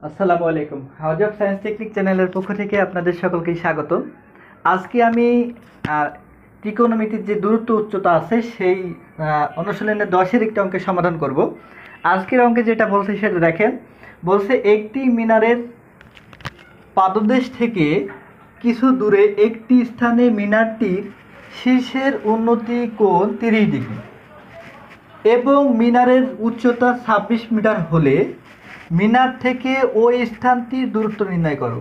আসসালামু আলাইকুম। House of science technique চ্যানেলের পক্ষ থেকে আপনাদের সকলকেই স্বাগত। আজকে আমি ত্রিকোণমিতির যে দূরত্ব উচ্চতা আছে সেই অনুশীলনের 10-এর একটি অঙ্কের সমাধান করব। আজকের অঙ্কে যেটা বলছে সেটা দেখেন, বলছে একটি মিনারের পাদদেশ থেকে কিছু দূরে একটি স্থানে মিনারটির শীর্ষের উন্নতি কোণ 30 ডিগ্রি এবং মিনারের উচ্চতা 26 মিটার হলে মিনার থেকে ওই স্থানটির দূরত্ব নির্ণয় করো।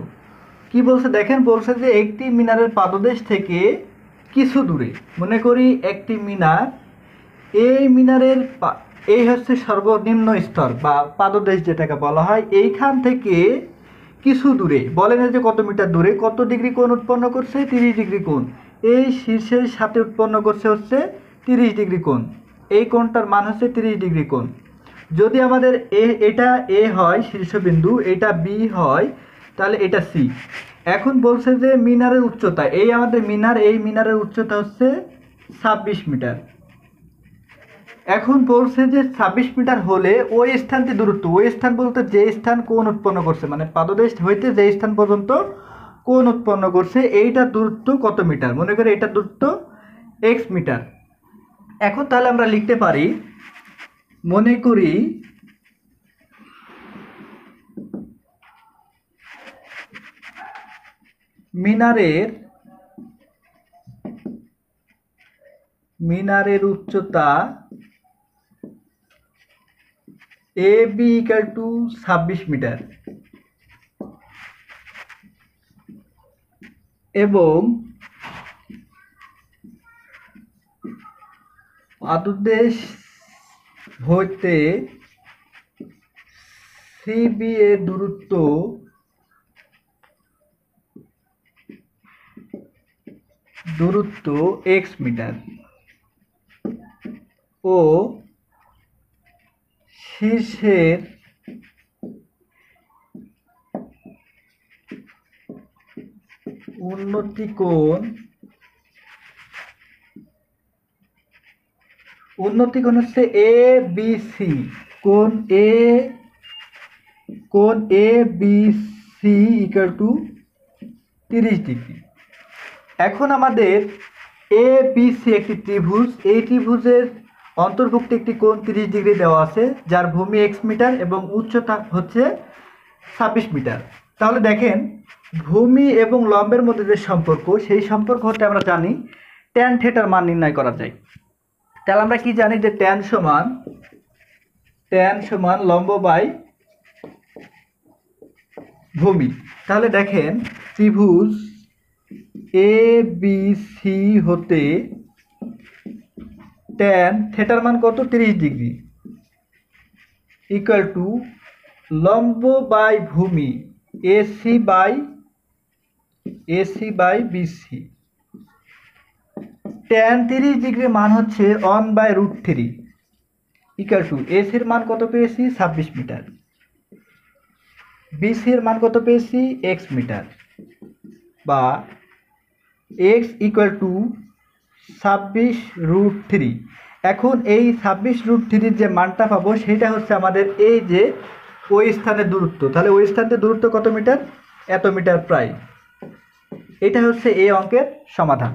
কি বলছে দেখেন, বলছে যে একটি মিনারের পাদদেশ থেকে কিছু দূরে, মনে করি একটি মিনার, এই মিনারের এই হচ্ছে সর্বনিম্ন স্তর বা পাদদেশ যেটাকে বলা হয়, এইখান থেকে কিছু দূরে, বলেন যে কত মিটার দূরে কত ডিগ্রি কোণ উৎপন্ন করছে, 30 ডিগ্রি কোণ। এই শীর্ষের সাথে উৎপন্ন করছে হচ্ছে 30 ডিগ্রি কোণ। এই কোণটার মান হচ্ছে 30 ডিগ্রি কোণ। যদি আমাদের এটা এ হয় শীর্ষবিন্দু, এটা বি হয়, তাহলে এটা সি। এখন বলছে যে মিনারের উচ্চতা, এই আমাদের মিনার, এই মিনারের উচ্চতা হচ্ছে 26 মিটার। এখন বলছে যে 26 মিটার হলে ওই স্থানটি দূরত্ব, ওই স্থান বলতে যে স্থান কোণ উৎপন্ন করছে, মানে পাদদেশ হইতে যে স্থান পর্যন্ত কোণ উৎপন্ন করছে, এইটার দূরত্ব কত মিটার, মনে করি এইটার দূরত্ব x মিটার। এখন তাহলে আমরা লিখতে পারি, মনে করি মিনারের উচ্চতা A B equal to 26 metre এবং পাদদেশ হইতে সিবি এর দূরত্ব x মিটার ও শীর্ষের উন্নতি কোণ হচ্ছে এ বি সি, কোণ A B C equal to 30 degree. এখন আমাদের এ বি সি একটি ত্রিভুজ, এই ত্রিভুজের অন্তর্ভুক্ত একটি কোণ 30 ডিগ্রি দেওয়া আছে, যার ভূমি x মিটার এবং উচ্চতা হচ্ছে 26 মিটার। তাহলে দেখেন, ভূমি এবং লম্বের মধ্যে যে সম্পর্ক, সেই সম্পর্ক হতে আমরা জানি ট্যান থিটার মান নির্ণয় করা যায়। তাহলে আমরা কি জানি যে ট্যান সমান লম্ব বাই ভূমি। তাহলে দেখেন, ত্রিভুজ এ বি সি হতে ট্যান থিটার মান কত, 30 ডিগ্রি ইকুয়াল টু লম্ব বাই ভূমি AC by BC. Tan 30 degree মান হচ্ছে 1/√3 ইকুয়াল টু এসির মান কত পেয়েছি, 26 মিটার, বিসির মান কত পেয়েছি, x মিটার, বা x ইকুয়াল টু 26√3। এখন এই 26√3 যে মানটা পাবো সেটা হচ্ছে আমাদের এই যে ওই স্থানের দূরত্ব। তাহলে ওই স্থানের দূরত্ব কত মিটার, এত মিটার প্রায়। এটা হচ্ছে এই অঙ্কের সমাধান।